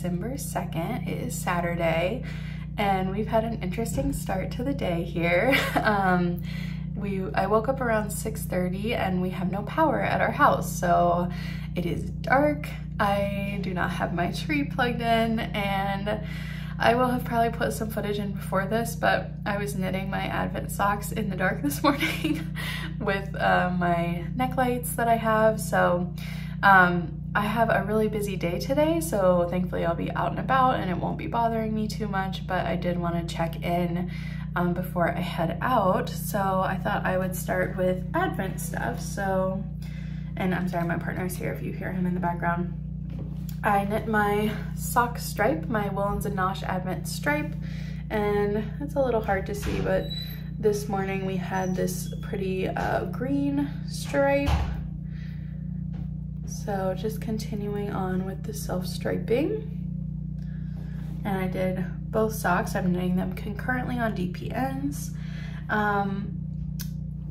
December 2nd. It is Saturday, and we've had an interesting start to the day here. I woke up around 6:30 and we have no power at our house, so it is dark. I do not have my tree plugged in, and I will have probably put some footage in before this, but I was knitting my Advent socks in the dark this morning with my neck lights that I have. So I have a really busy day today, so thankfully I'll be out and about and it won't be bothering me too much, but I did want to check in before I head out. So I thought I would start with Advent stuff. So, and I'm sorry, my partner's here if you hear him in the background. I knit my sock stripe, my Woolens and Nosh Advent stripe, and it's a little hard to see, but this morning we had this pretty green stripe. So just continuing on with the self-striping. And I did both socks. I'm knitting them concurrently on DPNs.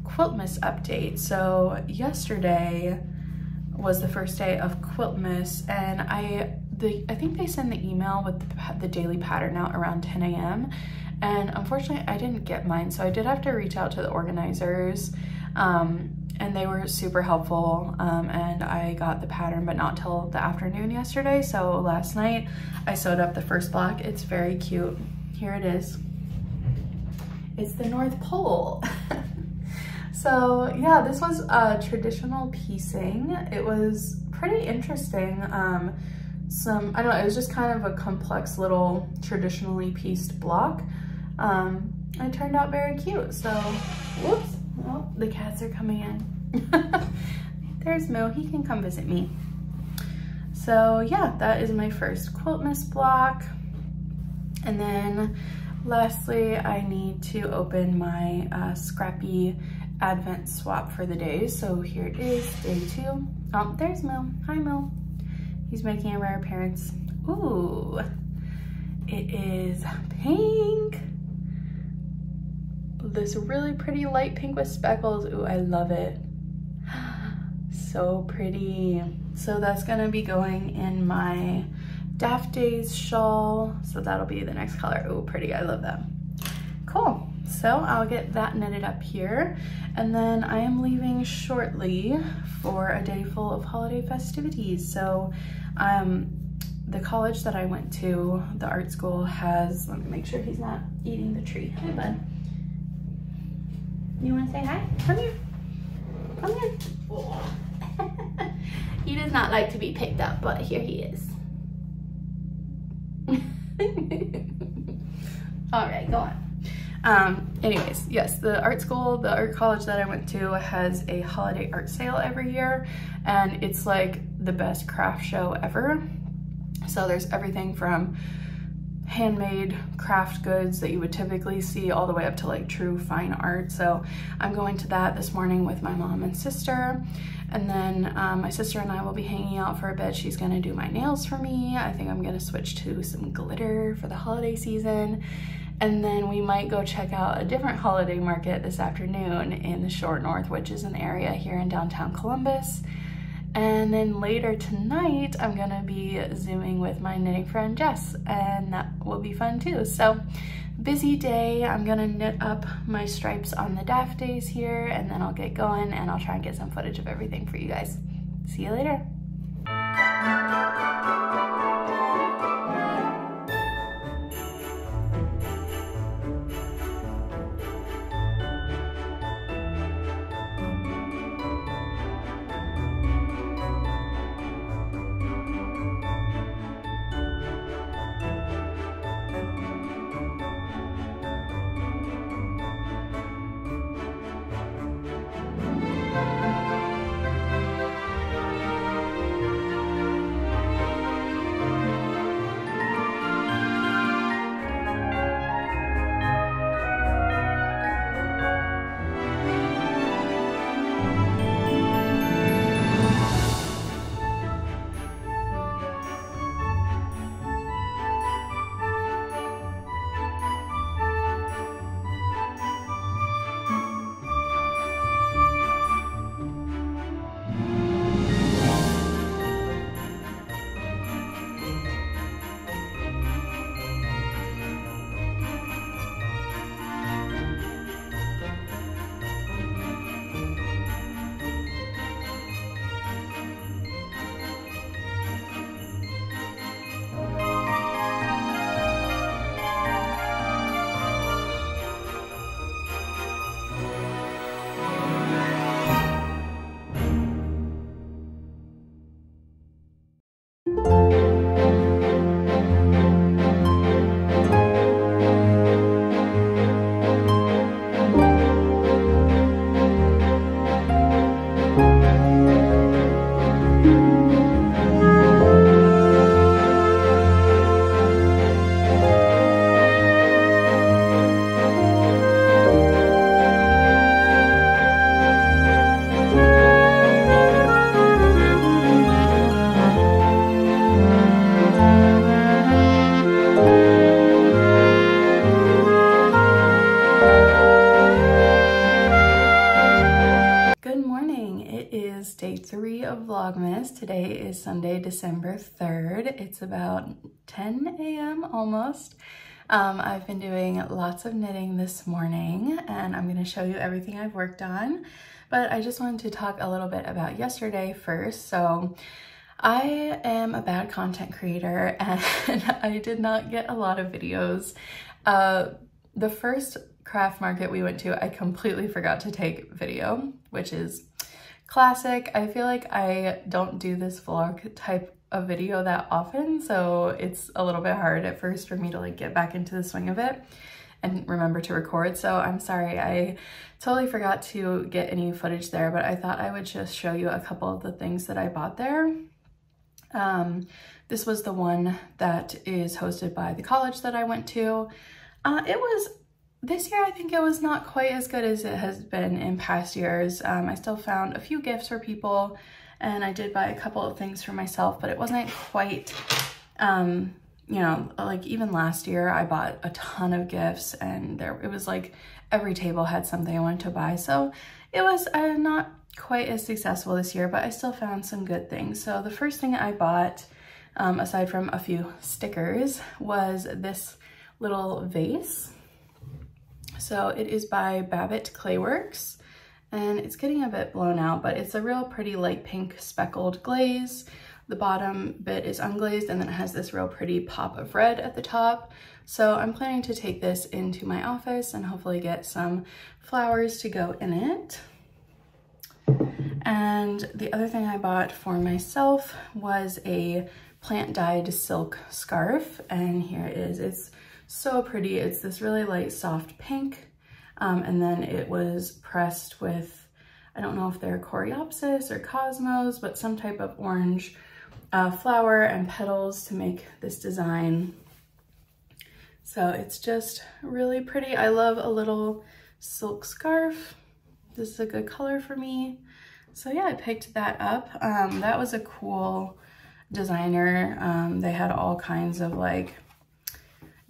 Quiltmas update. So yesterday was the first day of Quiltmas, and I think they send the email with the daily pattern out around 10 a.m. and unfortunately I didn't get mine, so I did have to reach out to the organizers, and they were super helpful, and I got the pattern but not till the afternoon yesterday. So last night I sewed up the first block. It's very cute. Here it is. It's the North Pole. So yeah, this was traditional piecing. It was pretty interesting. I don't know, it was just kind of a complex little traditionally pieced block. It turned out very cute. So, whoops, oh, the cats are coming in. There's Mo, he can come visit me. So yeah, that is my first Quiltmas block. And then lastly, I need to open my scrappy Advent swap for the day. So here it is, day 2. Oh, there's Mo. Hi, Mo. He's making a rare appearance. Ooh, it is pink. This really pretty light pink with speckles. Ooh, I love it. So pretty. So that's gonna be going in my Daft Days shawl. So that'll be the next color. Ooh, pretty, I love that. Cool. So I'll get that knitted up here, and then I am leaving shortly for a day full of holiday festivities. So the college that I went to, the art school, has, let me make sure he's not eating the tree. Hi, bud. You want to say hi? Come here. Come here. He does not like to be picked up, but here he is. All right, go on. Anyways, yes, the art school, the art college that I went to has a holiday art sale every year, and it's like the best craft show ever. So there's everything from handmade craft goods that you would typically see all the way up to like true fine art. So I'm going to that this morning with my mom and sister, and then my sister and I will be hanging out for a bit. She's gonna do my nails for me. I think I'm gonna switch to some glitter for the holiday season. And then we might go check out a different holiday market this afternoon in the Short North, which is an area here in downtown Columbus. And then later tonight, I'm gonna be Zooming with my knitting friend Jess, and that will be fun too. So busy day. I'm gonna knit up my stripes on the Daft Days here, and then I'll get going and I'll try and get some footage of everything for you guys. See you later. of Vlogmas. Today is Sunday, December 3rd. It's about 10 a.m. almost. I've been doing lots of knitting this morning and I'm going to show you everything I've worked on. But I just wanted to talk a little bit about yesterday first. So I am a bad content creator and I did not get a lot of videos. The first craft market we went to, I completely forgot to take video, which is classic. I feel like I don't do this vlog type of video that often, so it's a little bit hard at first for me to like get back into the swing of it and remember to record. So I'm sorry, I totally forgot to get any footage there, but I thought I would just show you a couple of the things that I bought there. This was the one that is hosted by the college that I went to. This year, I think it was not quite as good as it has been in past years. I still found a few gifts for people and I did buy a couple of things for myself, but it wasn't quite, you know, like even last year I bought a ton of gifts and it was like every table had something I wanted to buy. So it was not quite as successful this year, but I still found some good things. So the first thing I bought, aside from a few stickers, was this little vase. So it is by Babbitt Clayworks and it's getting a bit blown out, but it's a real pretty light pink speckled glaze. The bottom bit is unglazed and then it has this real pretty pop of red at the top. So I'm planning to take this into my office and hopefully get some flowers to go in it. And the other thing I bought for myself was a plant dyed silk scarf, and here it is. It's so pretty. It's this really light soft pink, and then it was pressed with, I don't know if they're Coreopsis or Cosmos, but some type of orange flower and petals to make this design. So it's just really pretty. I love a little silk scarf. This is a good color for me. So yeah, I picked that up. That was a cool designer. They had all kinds of like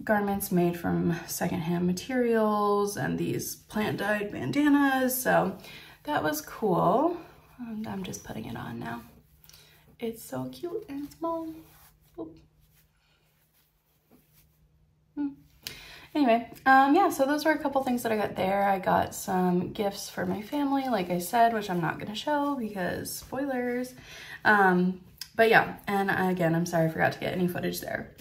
garments made from secondhand materials and these plant dyed bandanas. So that was cool. And I'm just putting it on now. It's so cute and small. Oop. Anyway, yeah, so those were a couple things that I got there. I got some gifts for my family, like I said, which I'm not gonna show because spoilers. But yeah, and again, I'm sorry I forgot to get any footage there.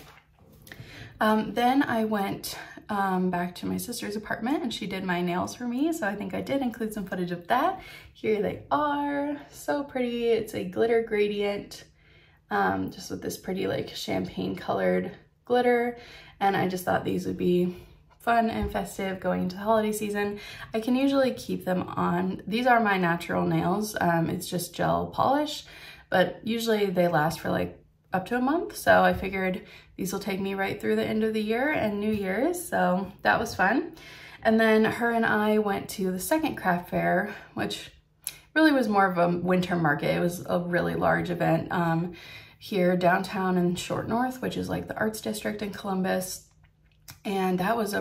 Then I went back to my sister's apartment and she did my nails for me. So I think I did include some footage of that. Here they are, so pretty. It's a glitter gradient, just with this pretty like champagne colored glitter. And I just thought these would be fun and festive going into the holiday season. I can usually keep them on. These are my natural nails. It's just gel polish, but usually they last for like up to a month. So I figured these will take me right through the end of the year and New Year's. So that was fun. And then her and I went to the second craft fair, which really was more of a winter market. It was a really large event here downtown in Short North, which is like the arts district in Columbus. And that was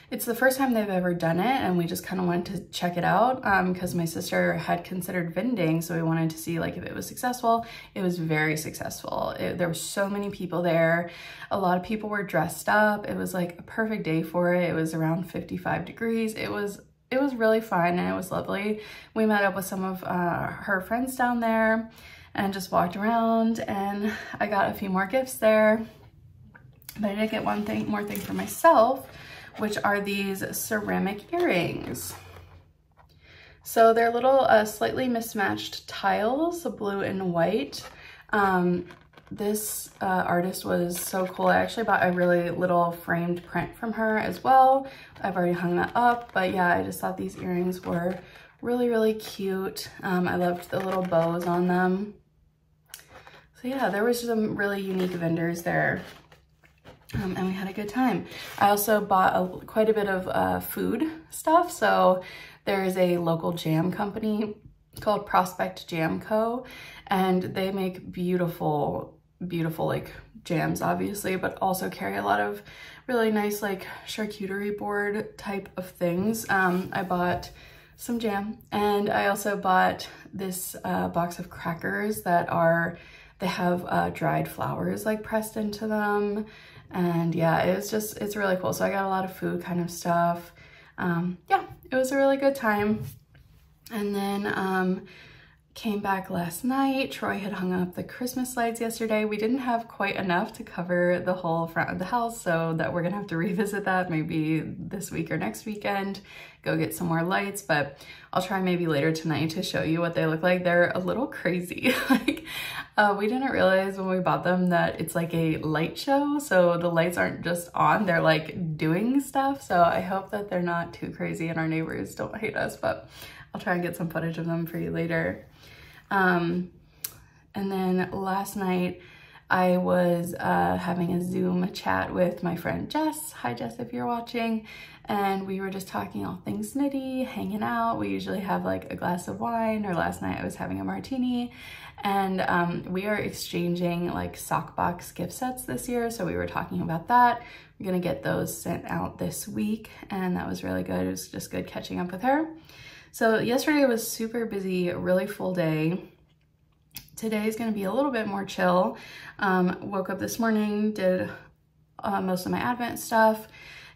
it's the first time they've ever done it, and we just kind of wanted to check it out because my sister had considered vending, so we wanted to see like if it was successful. It was very successful. There were so many people there. A lot of people were dressed up. It was like a perfect day for it. It was around 55 degrees. It was really fun and it was lovely. We met up with some of her friends down there and just walked around, and I got a few more gifts there. But I did get one more thing for myself, which are these ceramic earrings. So they're little slightly mismatched tiles, blue and white. This artist was so cool. I actually bought a really little framed print from her as well. I've already hung that up, but yeah, I just thought these earrings were really, really cute. I loved the little bows on them. So yeah, there was some really unique vendors there. And we had a good time. I also bought quite a bit of food stuff. So there is a local jam company called Prospect Jam Co. And they make beautiful, beautiful like jams, obviously, but also carry a lot of really nice like charcuterie board type of things. I bought some jam. And I also bought this box of crackers that they have dried flowers like pressed into them. And yeah, it's really cool. So I got a lot of food kind of stuff. Yeah, it was a really good time. And then came back last night. Troy had hung up the Christmas lights yesterday. We didn't have quite enough to cover the whole front of the house, so that we're gonna have to revisit that maybe this week or next weekend, go get some more lights, but I'll try maybe later tonight to show you what they look like. They're a little crazy. Like, we didn't realize when we bought them that it's like a light show, so the lights aren't just on, they're like doing stuff. So I hope that they're not too crazy and our neighbors don't hate us, but I'll try and get some footage of them for you later. And then last night I was having a Zoom chat with my friend Jess. Hi Jess, if you're watching. And we were just talking all things nitty, hanging out. We usually have like a glass of wine, or last night I was having a martini. And we are exchanging like sock box gift sets this year. So we were talking about that. We're gonna get those sent out this week, and that was really good. It was just good catching up with her. So yesterday was super busy, really full day. Today is gonna be a little bit more chill. Woke up this morning, did most of my Advent stuff,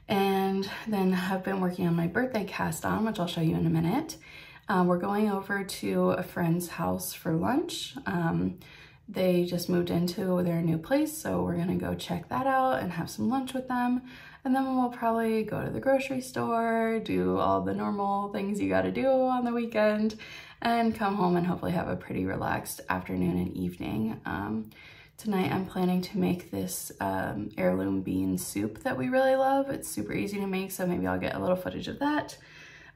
and then have been working on my birthday cast on, which I'll show you in a minute. We're going over to a friend's house for lunch. They just moved into their new place, so we're gonna go check that out and have some lunch with them. And then we'll probably go to the grocery store, do all the normal things you gotta do on the weekend, and come home and hopefully have a pretty relaxed afternoon and evening. Tonight I'm planning to make this heirloom bean soup that we really love. It's super easy to make, so maybe I'll get a little footage of that.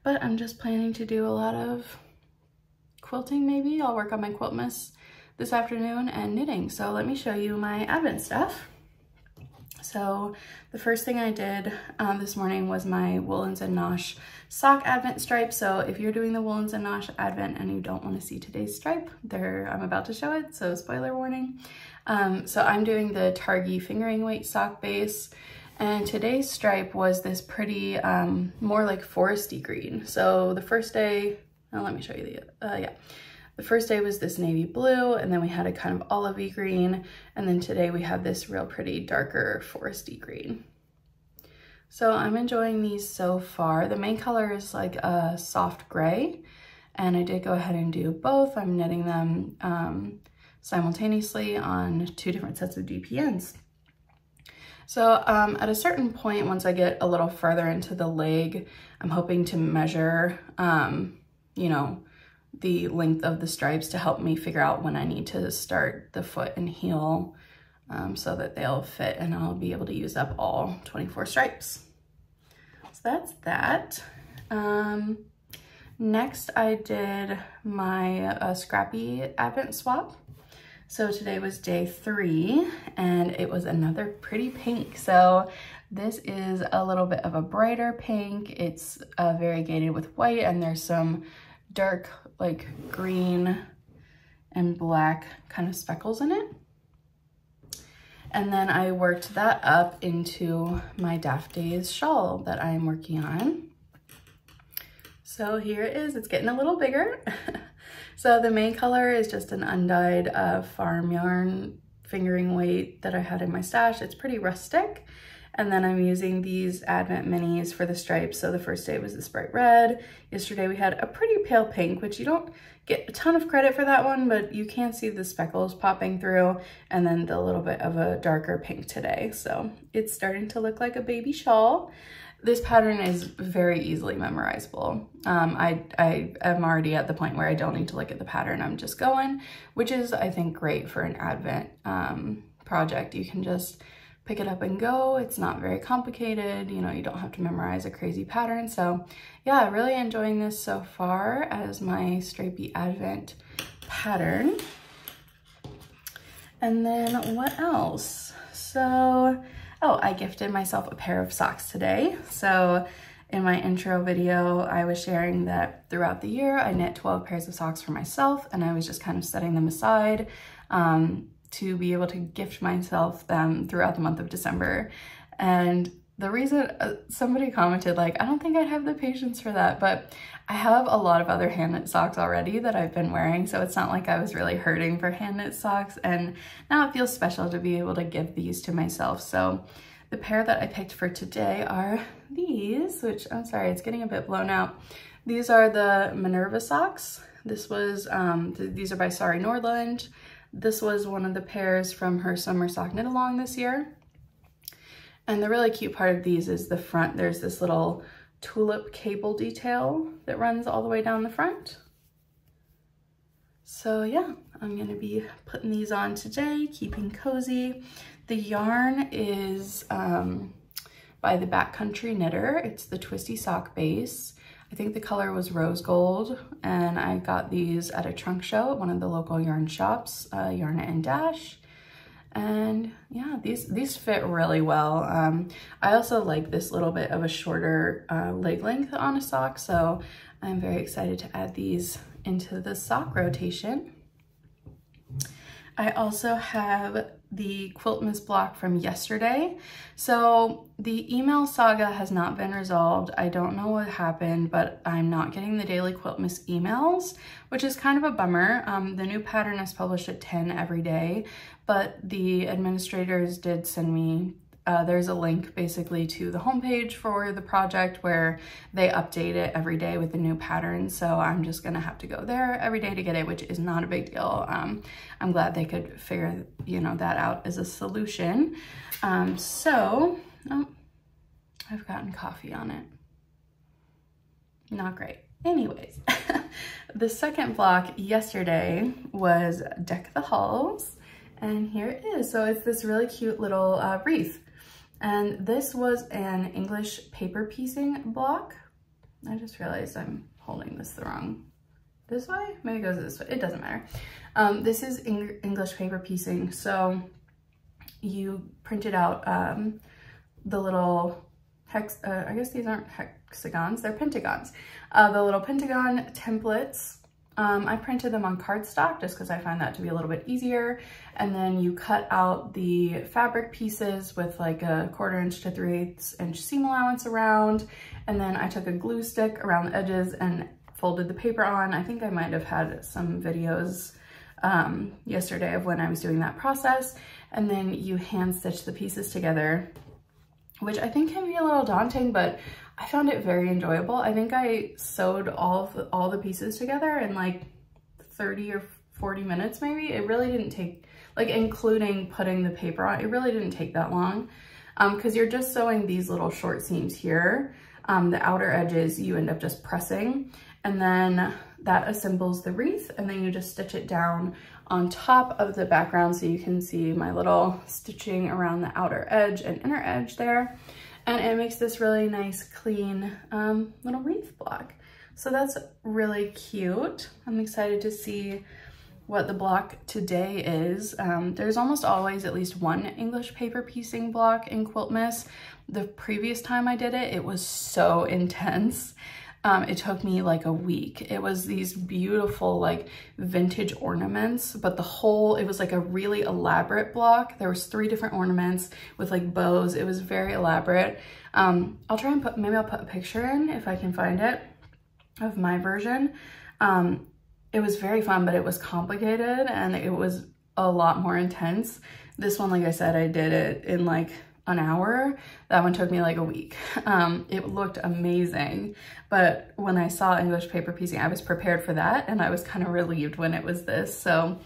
But I'm just planning to do a lot of quilting maybe. I'll work on my Quiltmas this afternoon and knitting. So let me show you my Advent stuff. So the first thing I did this morning was my Woolens and Nosh sock Advent stripe. So if you're doing the Woolens and Nosh Advent and you don't want to see today's stripe, I'm about to show it, so spoiler warning. So I'm doing the Targhee fingering weight sock base, and today's stripe was this pretty, more like foresty green. So the first day, let me show you the first day was this navy blue, and then we had a kind of olivey green, and then today we have this real pretty darker foresty green. So I'm enjoying these so far. The main color is like a soft gray, and I did go ahead and do both. I'm knitting them simultaneously on 2 different sets of DPNs. So at a certain point, once I get a little further into the leg, I'm hoping to measure, you know, the length of the stripes to help me figure out when I need to start the foot and heel, so that they'll fit and I'll be able to use up all 24 stripes. So that's that. Next I did my Scrappy Advent swap. So today was day 3 and it was another pretty pink. So this is a little bit of a brighter pink. It's variegated with white, and there's some dark like green and black kind of speckles in it. And then I worked that up into my Daft Days shawl that I am working on. So here it is, it's getting a little bigger. So the main color is just an undyed farm yarn fingering weight that I had in my stash. It's pretty rustic. And then I'm using these Advent minis for the stripes. So the first day was this bright red. Yesterday we had a pretty pale pink, which you don't get a ton of credit for that one, but you can see the speckles popping through, and then the little bit of a darker pink today. So it's starting to look like a baby shawl. This pattern is very easily memorizable. I am already at the point where I don't need to look at the pattern. I'm just going, which is, I think, great for an Advent project. You can just pick it up and go. It's not very complicated. You know, you don't have to memorize a crazy pattern. So yeah, really enjoying this so far as my stripey Advent pattern. And then what else? So, oh, I gifted myself a pair of socks today. So in my intro video, I was sharing that throughout the year, I knit 12 pairs of socks for myself, and I was just kind of setting them aside to be able to gift myself them throughout the month of December. And the reason somebody commented like, I don't think I'd have the patience for that, but I have a lot of other hand knit socks already that I've been wearing, so it's not like I was really hurting for hand knit socks, and now it feels special to be able to give these to myself. So the pair that I picked for today are these, which I'm sorry, it's getting a bit blown out. These are the Minerva socks. This was, these are by Sari Nordland. This was one of the pairs from her summer sock knit along this year. And the really cute part of these is the front. There's this little tulip cable detail that runs all the way down the front. So yeah, I'm gonna be putting these on today, keeping cozy. The yarn is by the Backcountry Knitter. It's the Twisty Sock Base. I think the color was rose gold, and I got these at a trunk show at one of the local yarn shops, Yarn It and Dash. And yeah, these fit really well. I also like this little bit of a shorter leg length on a sock, so I'm very excited to add these into the sock rotation. I also have the Quiltmas block from yesterday. So the email saga has not been resolved. I don't know what happened, but I'm not getting the daily Quiltmas emails, which is kind of a bummer. The new pattern is published at 10 every day, but the administrators did send me, there's a link basically to the homepage for the project where they update it every day with the new pattern. So I'm just gonna have to go there every day to get it, which is not a big deal. I'm glad they could figure, that out as a solution. Oh, I've gotten coffee on it. Not great. Anyways, the second block yesterday was Deck the Halls, and here it is. So it's this really cute little wreath. And this was an English paper piecing block. I just realized I'm holding this the wrong, this way? Maybe it goes this way, it doesn't matter. This is English paper piecing. So you printed out the little I guess these aren't hexagons, they're pentagons. The little pentagon templates. I printed them on cardstock just because I find that to be a little bit easier. And then you cut out the fabric pieces with like a 1/4 inch to 3/8 inch seam allowance around. And then I took a glue stick around the edges and folded the paper on. I think I might have had some videos yesterday of when I was doing that process. And then you hand stitch the pieces together, which I think can be a little daunting, but I found it very enjoyable. I think I sewed all the pieces together in like 30 or 40 minutes maybe. It really didn't take, like including putting the paper on, it really didn't take that long because you're just sewing these little short seams here. The outer edges you end up just pressing, and then that assembles the wreath, and then you just stitch it down on top of the background so you can see my little stitching around the outer edge and inner edge there. And it makes this really nice, clean little wreath block. So that's really cute. I'm excited to see what the block today is. There's almost always at least one English paper piecing block in Quiltmas. The previous time I did it, it was so intense. It took me like a week. It was these beautiful like vintage ornaments, but it was like a really elaborate block. There was 3 different ornaments with like bows. It was very elaborate. I'll try and maybe I'll put a picture in if I can find it of my version. It was very fun, but it was complicated and it was a lot more intense. This one, like I said, I did it in like an hour. That one took me like a week. It looked amazing, but when I saw English paper piecing, I was prepared for that, and I was kind of relieved when it was this. So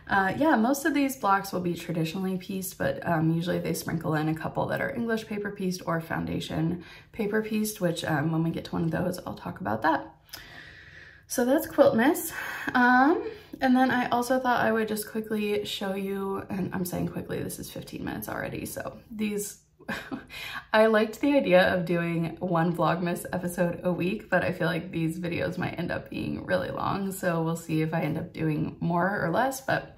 yeah, most of these blocks will be traditionally pieced, but usually they sprinkle in a couple that are English paper pieced or foundation paper pieced, which when we get to one of those, I'll talk about that. So that's Quiltmas. And then I also thought I would just quickly show you, and I'm saying quickly, this is 15 minutes already. So these, I liked the idea of doing one Vlogmas episode a week, but I feel like these videos might end up being really long. So we'll see if I end up doing more or less, but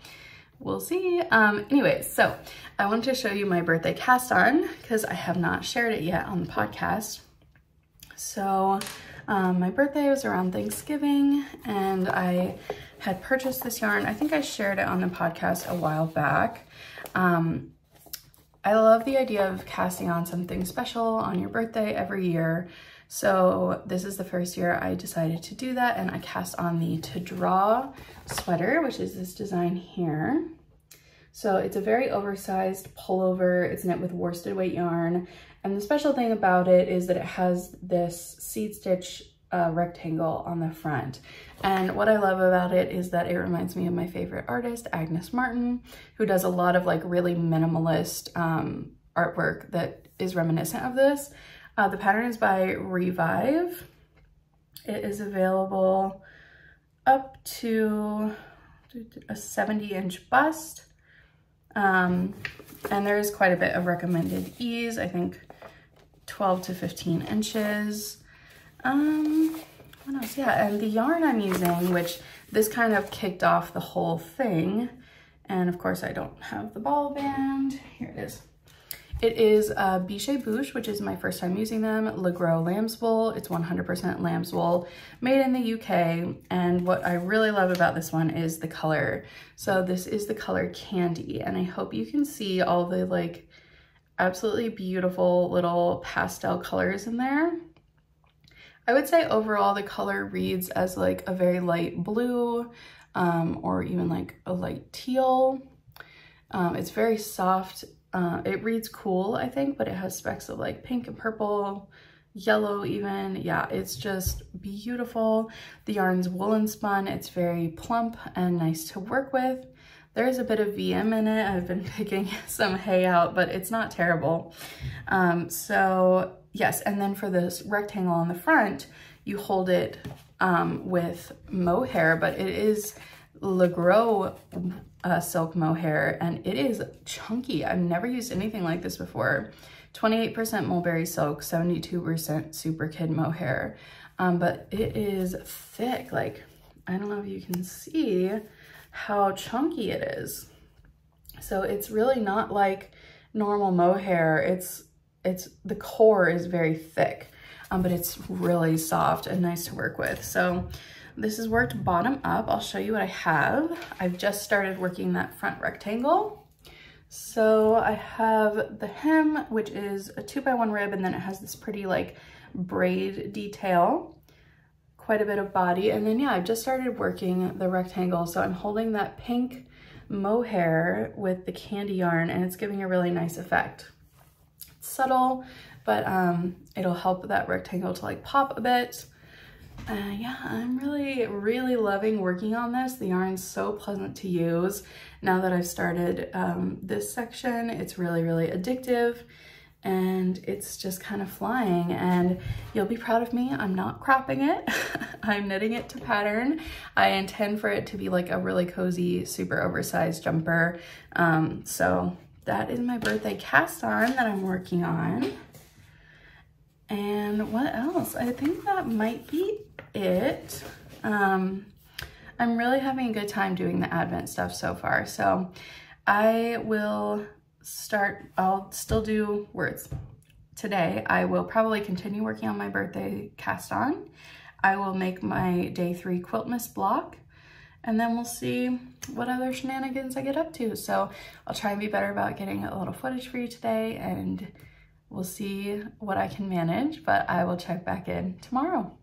we'll see. Anyways, so I wanted to show you my birthday cast on because I have not shared it yet on the podcast. So my birthday was around Thanksgiving, and I had purchased this yarn. I think I shared it on the podcast a while back. I love the idea of casting on something special on your birthday every year. So this is the first year I decided to do that, and I cast on the To Draw sweater, which is this design here. So it's a very oversized pullover. It's knit with worsted weight yarn. And the special thing about it is that it has this seed stitch rectangle on the front. And what I love about it is that it reminds me of my favorite artist, Agnes Martin, who does a lot of like really minimalist artwork that is reminiscent of this. The pattern is by Revive. It is available up to a 70-inch bust. And there is quite a bit of recommended ease, I think 12 to 15 inches. What else? Yeah, and the yarn I'm using, which this kind of kicked off the whole thing. And of course I don't have the ball band. Here it is. It is Biche Bouche, which is my first time using them. Le Gros lamb's wool. It's 100% lamb's wool, made in the UK. And what I really love about this one is the color. So this is the color Candy, and I hope you can see all the like absolutely beautiful little pastel colors in there. I would say overall the color reads as like a very light blue, or even like a light teal. It's very soft. It reads cool, I think, but it has specks of like pink and purple, yellow even. Yeah, it's just beautiful. The yarn's woolen spun. It's very plump and nice to work with. There's a bit of VM in it. I've been picking some hay out, but it's not terrible. So yes, and then for this rectangle on the front, you hold it with mohair, but it is Le Gros silk mohair, and it is chunky. I've never used anything like this before. 28% mulberry silk, 72% super kid mohair, but it is thick. Like, I don't know if you can see how chunky it is. So it's really not like normal mohair. It's the core is very thick, but it's really soft and nice to work with. So this is worked bottom up. I'll show you what I have. I've just started working that front rectangle. So I have the hem, which is a 2x1 rib, and then it has this pretty like braid detail, quite a bit of body. And then yeah, I've just started working the rectangle. So I'm holding that pink mohair with the candy yarn, and it's giving a really nice effect. It's subtle, but it'll help that rectangle to like pop a bit. Yeah, I'm really loving working on this. The yarn's so pleasant to use. Now that I've started this section, it's really addictive, and it's just kind of flying, and you'll be proud of me. I'm not cropping it. I'm knitting it to pattern. I intend for it to be like a really cozy, super oversized jumper. So that is my birthday cast on that I'm working on. And what else? I think that might be it. I'm really having a good time doing the Advent stuff so far. So I will start, I'll still do words. Today, I will probably continue working on my birthday cast on. I will make my day 3 Quiltmas block, and then we'll see what other shenanigans I get up to. So I'll try and be better about getting a little footage for you today, and we'll see what I can manage, but I will check back in tomorrow.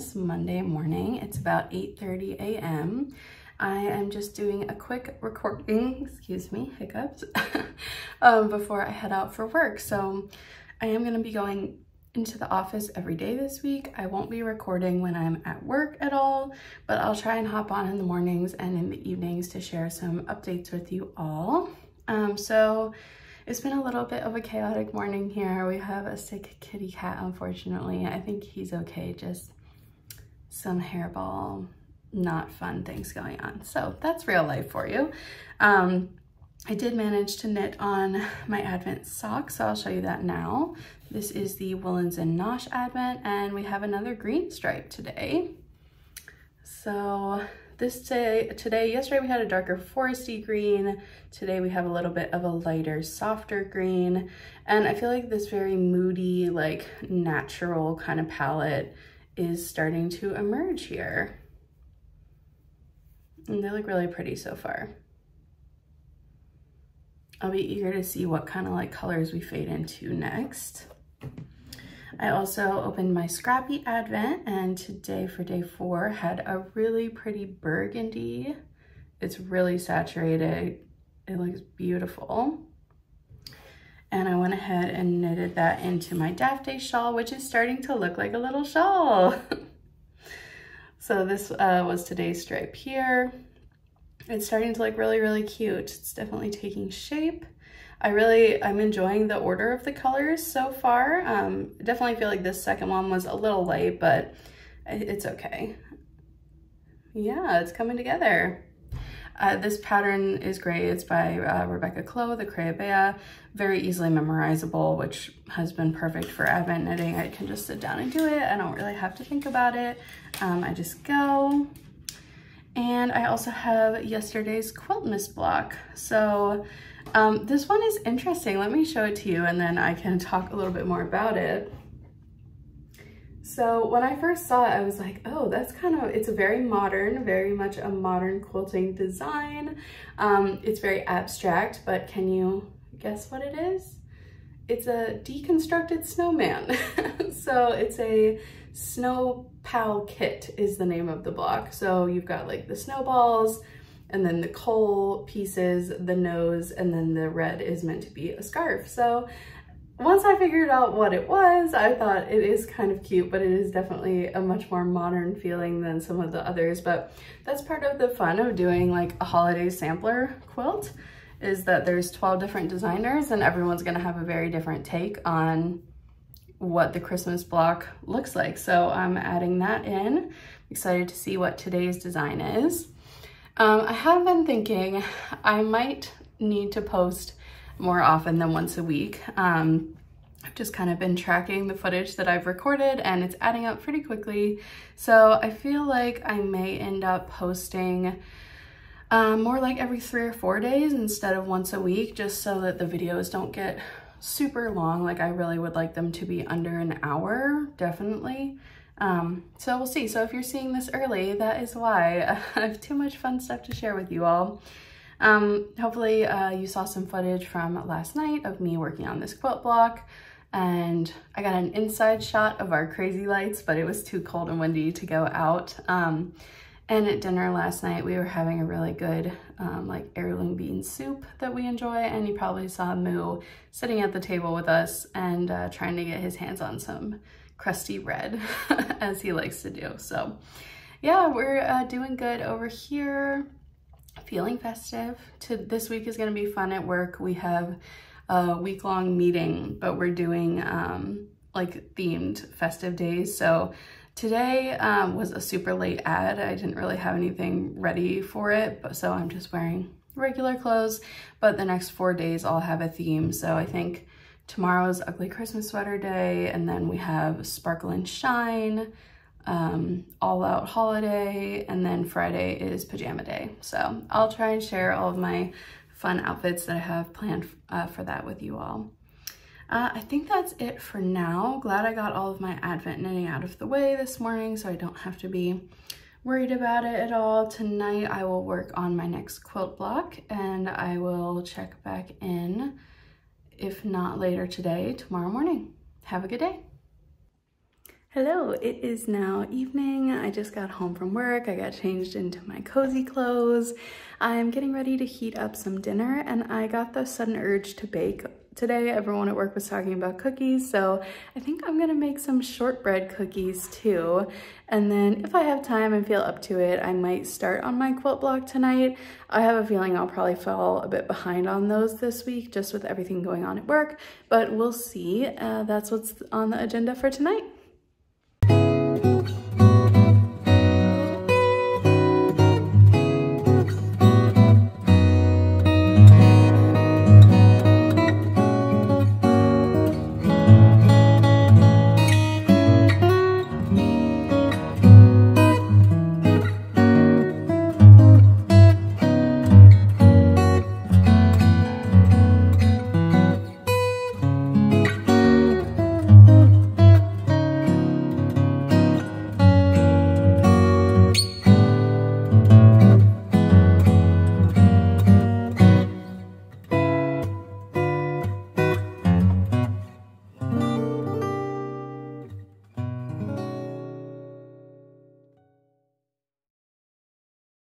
Vlogmas Monday morning. It's about 8:30 a.m. I am just doing a quick recording, excuse me, hiccups, before I head out for work. So I am going to be going into the office every day this week. I won't be recording when I'm at work at all, but I'll try and hop on in the mornings and in the evenings to share some updates with you all. So it's been a little bit of a chaotic morning here. We have a sick kitty cat, unfortunately. I think he's okay, just some hairball, not fun things going on. So that's real life for you. I did manage to knit on my Advent sock, so I'll show you that now. This is the Woolens and Nosh Advent, and we have another green stripe today. So yesterday we had a darker foresty green. Today we have a little bit of a lighter, softer green. And I feel like this very moody, like natural kind of palette is starting to emerge here. And they look really pretty so far. I'll be eager to see what kind of like colors we fade into next. I also opened my Scrappy Advent, and today for day 4 had a really pretty burgundy. It's really saturated. It looks beautiful. And I went ahead and knitted that into my Daft Day shawl, which is starting to look like a little shawl. So this was today's stripe here. It's starting to look really, really cute. It's definitely taking shape. I'm enjoying the order of the colors so far. Definitely feel like this second one was a little light, but it's okay. Yeah, it's coming together. This pattern is great. It's by Rebecca Clow, the Crayabea. Very easily memorizable, which has been perfect for Advent knitting. I can just sit down and do it. I don't really have to think about it. I just go. And I also have yesterday's Quiltmas block. So this one is interesting. Let me show it to you and then I can talk a little bit more about it. So when I first saw it, I was like, oh, that's it's a very modern, very much a modern quilting design. It's very abstract, but can you guess what it is? It's a deconstructed snowman. So it's a Snow Pal kit is the name of the block. So you've got like the snowballs and then the coal pieces, the nose, and then the red is meant to be a scarf. So once I figured out what it was, I thought it is kind of cute, but it is definitely a much more modern feeling than some of the others. But that's part of the fun of doing like a holiday sampler quilt, is that there's 12 different designers and everyone's gonna have a very different take on what the Christmas block looks like. So I'm adding that in. Excited to see what today's design is. I have been thinking I might need to post more often than once a week. I've just kind of been tracking the footage that I've recorded and it's adding up pretty quickly. So I feel like I may end up posting more like every 3 or 4 days instead of once a week, just so that the videos don't get super long. Like I really would like them to be under an hour, definitely. So we'll see. So if you're seeing this early, that is why. I have too much fun stuff to share with you all. Hopefully you saw some footage from last night of me working on this quilt block, and I got an inside shot of our crazy lights, but it was too cold and windy to go out. And at dinner last night, we were having a really good like heirloom bean soup that we enjoy, and you probably saw Moo sitting at the table with us and trying to get his hands on some crusty red, as he likes to do. So yeah, we're doing good over here, feeling festive. This week is gonna be fun at work. We have a week-long meeting, but we're doing like themed festive days. So today was a super late ad. I didn't really have anything ready for it, but so I'm just wearing regular clothes, but the next 4 days I'll have a theme. So I think tomorrow's Ugly Christmas Sweater Day, and then we have Sparkle and Shine, All Out Holiday, and then Friday is Pajama Day. So I'll try and share all of my fun outfits that I have planned for that with you all. I think that's it for now. Glad I got all of my Advent knitting out of the way this morning so I don't have to be worried about it at all. Tonight I will work on my next quilt block and I will check back in, if not later today, tomorrow morning. Have a good day. Hello, it is now evening. I just got home from work. I got changed into my cozy clothes. I'm getting ready to heat up some dinner and I got the sudden urge to bake. Today, everyone at work was talking about cookies, so I think I'm gonna make some shortbread cookies too. And then if I have time and feel up to it, I might start on my quilt block tonight. I have a feeling I'll probably fall a bit behind on those this week, just with everything going on at work, but we'll see. That's what's on the agenda for tonight.